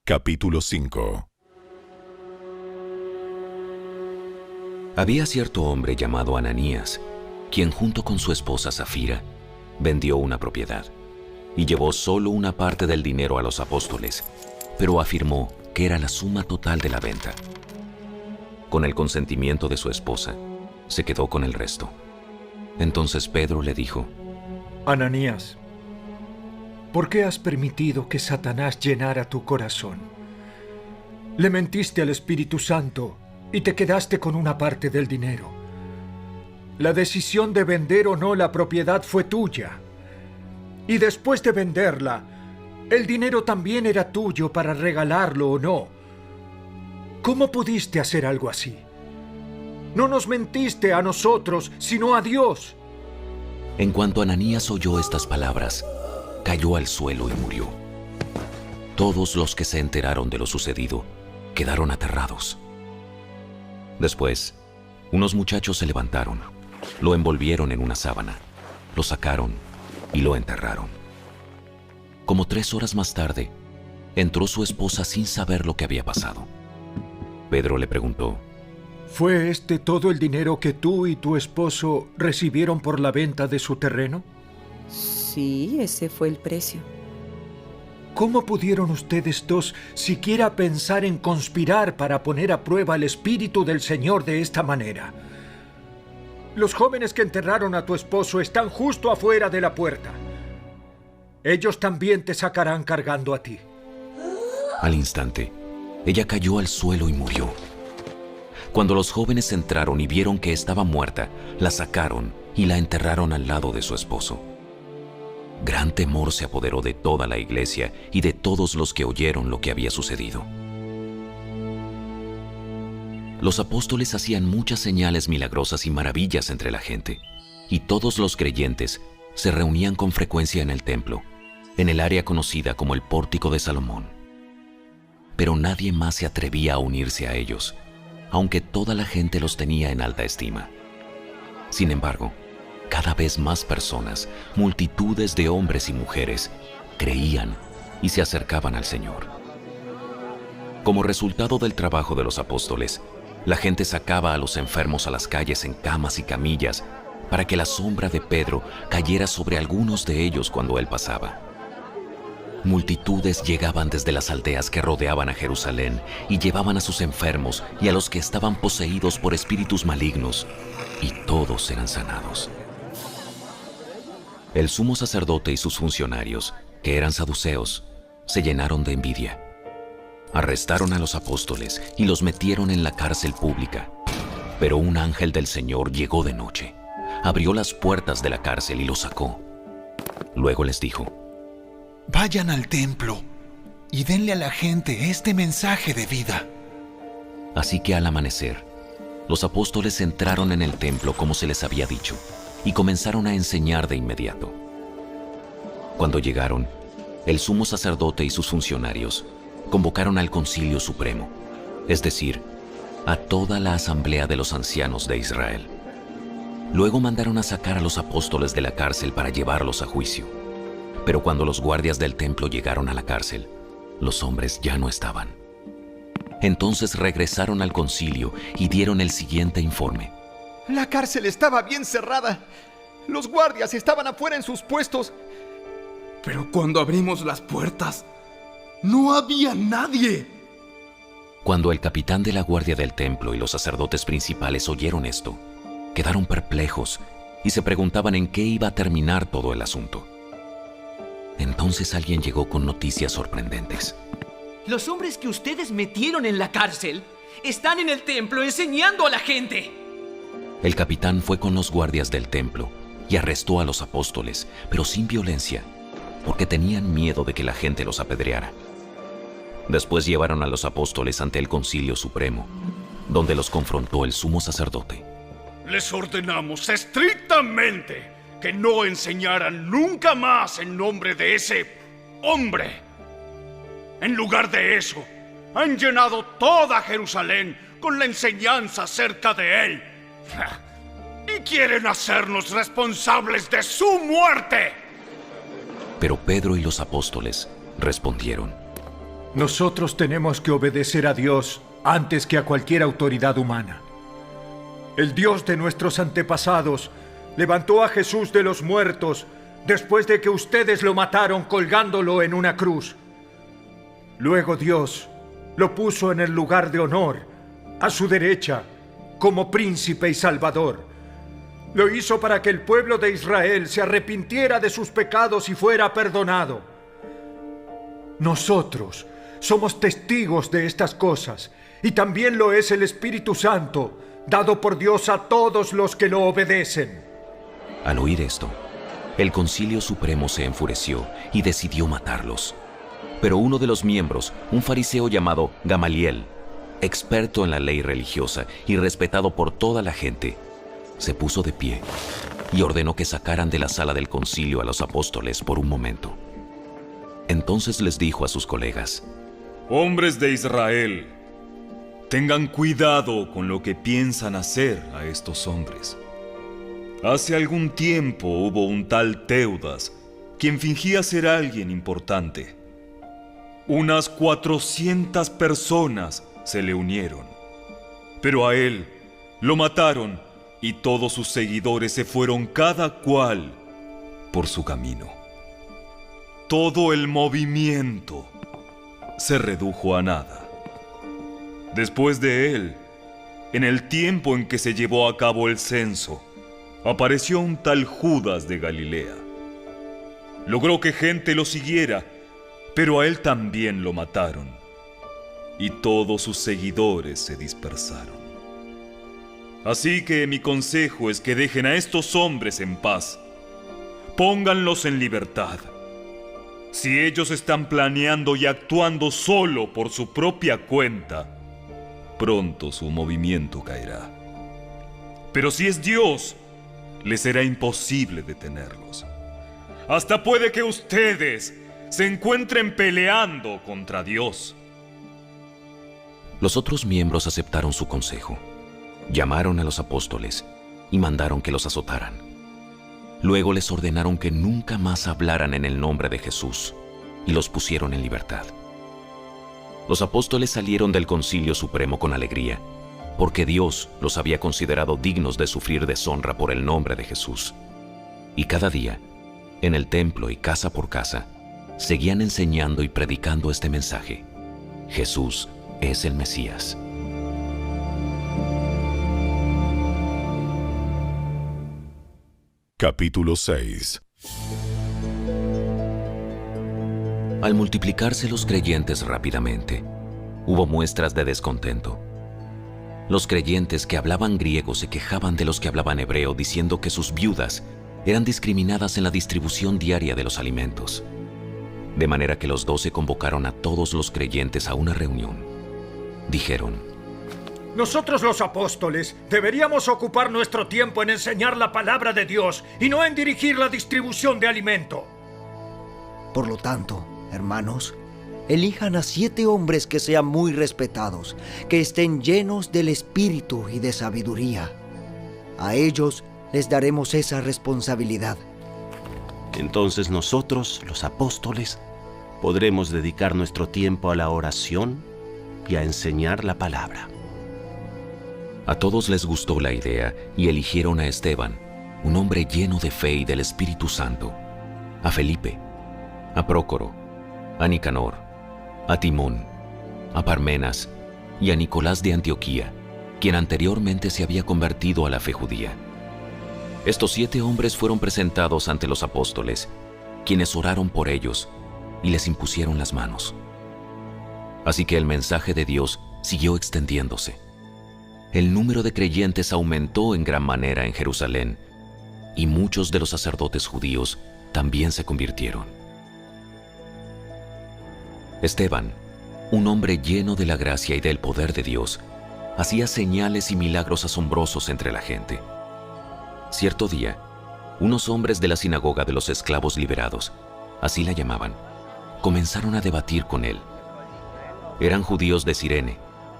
Capítulo 5. Había cierto hombre llamado Ananías, quien junto con su esposa Safira vendió una propiedad y llevó solo una parte del dinero a los apóstoles, pero afirmó que era la suma total de la venta. Con el consentimiento de su esposa, se quedó con el resto. Entonces Pedro le dijo: Ananías, ¿por qué has permitido que Satanás llenara tu corazón? Le mentiste al Espíritu Santo y te quedaste con una parte del dinero. La decisión de vender o no la propiedad fue tuya. Y después de venderla, el dinero también era tuyo para regalarlo o no. ¿Cómo pudiste hacer algo así? No nos mentiste a nosotros, sino a Dios. En cuanto Ananías oyó estas palabras, cayó al suelo y murió. Todos los que se enteraron de lo sucedido quedaron aterrados. Después, unos muchachos se levantaron, lo envolvieron en una sábana, lo sacaron y lo enterraron. Como 3 horas más tarde, entró su esposa sin saber lo que había pasado. Pedro le preguntó: ¿Fue este todo el dinero que tú y tu esposo recibieron por la venta de su terreno? Sí, ese fue el precio. ¿Cómo pudieron ustedes dos siquiera pensar en conspirar para poner a prueba el Espíritu del Señor de esta manera? Los jóvenes que enterraron a tu esposo están justo afuera de la puerta. Ellos también te sacarán cargando a ti. Al instante, ella cayó al suelo y murió. Cuando los jóvenes entraron y vieron que estaba muerta, la sacaron y la enterraron al lado de su esposo. Gran temor se apoderó de toda la iglesia y de todos los que oyeron lo que había sucedido. Los apóstoles hacían muchas señales milagrosas y maravillas entre la gente, y todos los creyentes se reunían con frecuencia en el templo, en el área conocida como el Pórtico de Salomón. Pero nadie más se atrevía a unirse a ellos, aunque toda la gente los tenía en alta estima. Sin embargo, cada vez más personas, multitudes de hombres y mujeres, creían y se acercaban al Señor. Como resultado del trabajo de los apóstoles, la gente sacaba a los enfermos a las calles en camas y camillas para que la sombra de Pedro cayera sobre algunos de ellos cuando él pasaba. Multitudes llegaban desde las aldeas que rodeaban a Jerusalén y llevaban a sus enfermos y a los que estaban poseídos por espíritus malignos, y todos eran sanados. El sumo sacerdote y sus funcionarios, que eran saduceos, se llenaron de envidia. Arrestaron a los apóstoles y los metieron en la cárcel pública. Pero un ángel del Señor llegó de noche, abrió las puertas de la cárcel y los sacó. Luego les dijo: Vayan al templo y denle a la gente este mensaje de vida. Así que al amanecer, los apóstoles entraron en el templo como se les había dicho y comenzaron a enseñar de inmediato. Cuando llegaron, el sumo sacerdote y sus funcionarios convocaron al Concilio Supremo, es decir, a toda la asamblea de los ancianos de Israel. Luego mandaron a sacar a los apóstoles de la cárcel para llevarlos a juicio. Pero cuando los guardias del templo llegaron a la cárcel, los hombres ya no estaban. Entonces regresaron al concilio y dieron el siguiente informe: La cárcel estaba bien cerrada. Los guardias estaban afuera en sus puestos. Pero cuando abrimos las puertas, no había nadie. Cuando el capitán de la guardia del templo y los sacerdotes principales oyeron esto, quedaron perplejos y se preguntaban en qué iba a terminar todo el asunto. Entonces alguien llegó con noticias sorprendentes. Los hombres que ustedes metieron en la cárcel están en el templo enseñando a la gente. El capitán fue con los guardias del templo y arrestó a los apóstoles, pero sin violencia, porque tenían miedo de que la gente los apedreara. Después llevaron a los apóstoles ante el Concilio Supremo, donde los confrontó el sumo sacerdote. Les ordenamos estrictamente que no enseñaran nunca más en nombre de ese hombre. En lugar de eso, han llenado toda Jerusalén con la enseñanza acerca de él. Y quieren hacernos responsables de su muerte. Pero Pedro y los apóstoles respondieron: Nosotros tenemos que obedecer a Dios antes que a cualquier autoridad humana. El Dios de nuestros antepasados levantó a Jesús de los muertos después de que ustedes lo mataron colgándolo en una cruz. Luego Dios lo puso en el lugar de honor, a su derecha, como príncipe y salvador. Lo hizo para que el pueblo de Israel se arrepintiera de sus pecados y fuera perdonado. Nosotros somos testigos de estas cosas, y también lo es el Espíritu Santo, dado por Dios a todos los que lo obedecen. Al oír esto, el Concilio Supremo se enfureció y decidió matarlos. Pero uno de los miembros, un fariseo llamado Gamaliel, experto en la ley religiosa y respetado por toda la gente, se puso de pie y ordenó que sacaran de la sala del concilio a los apóstoles por un momento. Entonces les dijo a sus colegas: Hombres de Israel, tengan cuidado con lo que piensan hacer a estos hombres. Hace algún tiempo hubo un tal Teudas, quien fingía ser alguien importante. Unas 400 personas se le unieron, pero a él lo mataron y todos sus seguidores se fueron cada cual por su camino. Todo el movimiento se redujo a nada. Después de él, en el tiempo en que se llevó a cabo el censo, apareció un tal Judas de Galilea. Logró que gente lo siguiera, pero a él también lo mataron, y todos sus seguidores se dispersaron. Así que mi consejo es que dejen a estos hombres en paz. Pónganlos en libertad. Si ellos están planeando y actuando solo por su propia cuenta, pronto su movimiento caerá. Pero si es Dios, les será imposible detenerlos. Hasta puede que ustedes se encuentren peleando contra Dios. Los otros miembros aceptaron su consejo. Llamaron a los apóstoles y mandaron que los azotaran. Luego les ordenaron que nunca más hablaran en el nombre de Jesús y los pusieron en libertad. Los apóstoles salieron del Concilio Supremo con alegría, porque Dios los había considerado dignos de sufrir deshonra por el nombre de Jesús. Y cada día, en el templo y casa por casa, seguían enseñando y predicando este mensaje: Jesús es el Mesías. Capítulo 6. Al multiplicarse los creyentes rápidamente, hubo muestras de descontento. Los creyentes que hablaban griego se quejaban de los que hablaban hebreo, diciendo que sus viudas eran discriminadas en la distribución diaria de los alimentos. De manera que los 12 convocaron a todos los creyentes a una reunión. Dijeron: Nosotros los apóstoles deberíamos ocupar nuestro tiempo en enseñar la palabra de Dios y no en dirigir la distribución de alimento. Por lo tanto, hermanos, elijan a 7 hombres que sean muy respetados, que estén llenos del Espíritu y de sabiduría. A ellos les daremos esa responsabilidad. Entonces nosotros, los apóstoles, podremos dedicar nuestro tiempo a la oración y a enseñar la palabra. A todos les gustó la idea y eligieron a Esteban, un hombre lleno de fe y del Espíritu Santo, a Felipe, a Prócoro, a Nicanor, a Timón, a Parmenas y a Nicolás de Antioquía, quien anteriormente se había convertido a la fe judía. Estos 7 hombres fueron presentados ante los apóstoles, quienes oraron por ellos y les impusieron las manos. Así que el mensaje de Dios siguió extendiéndose. El número de creyentes aumentó en gran manera en Jerusalén, y muchos de los sacerdotes judíos también se convirtieron. Esteban, un hombre lleno de la gracia y del poder de Dios, hacía señales y milagros asombrosos entre la gente. Cierto día, unos hombres de la sinagoga de los esclavos liberados, así la llamaban, comenzaron a debatir con él. Eran judíos de Cirene,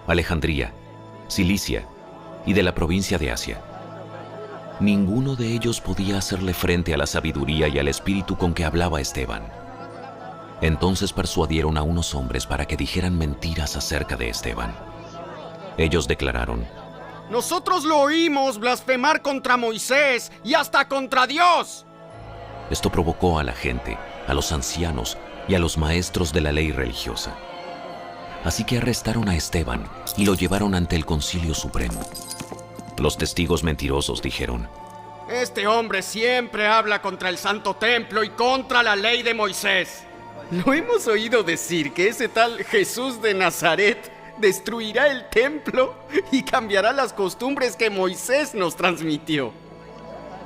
Alejandría, Cilicia y de la provincia de Asia. Ninguno de ellos podía hacerle frente a la sabiduría y al espíritu con que hablaba Esteban. Entonces persuadieron a unos hombres para que dijeran mentiras acerca de Esteban. Ellos declararon: nosotros lo oímos blasfemar contra Moisés y hasta contra Dios. Esto provocó a la gente, a los ancianos y a los maestros de la ley religiosa. Así que arrestaron a Esteban y lo llevaron ante el Concilio Supremo. Los testigos mentirosos dijeron: este hombre siempre habla contra el Santo Templo y contra la ley de Moisés. Lo hemos oído decir que ese tal Jesús de Nazaret destruirá el templo y cambiará las costumbres que Moisés nos transmitió.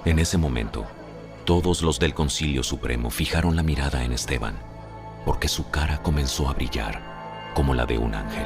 En ese momento, todos los del Concilio Supremo fijaron la mirada en Esteban, porque su cara comenzó a brillar como la de un ángel.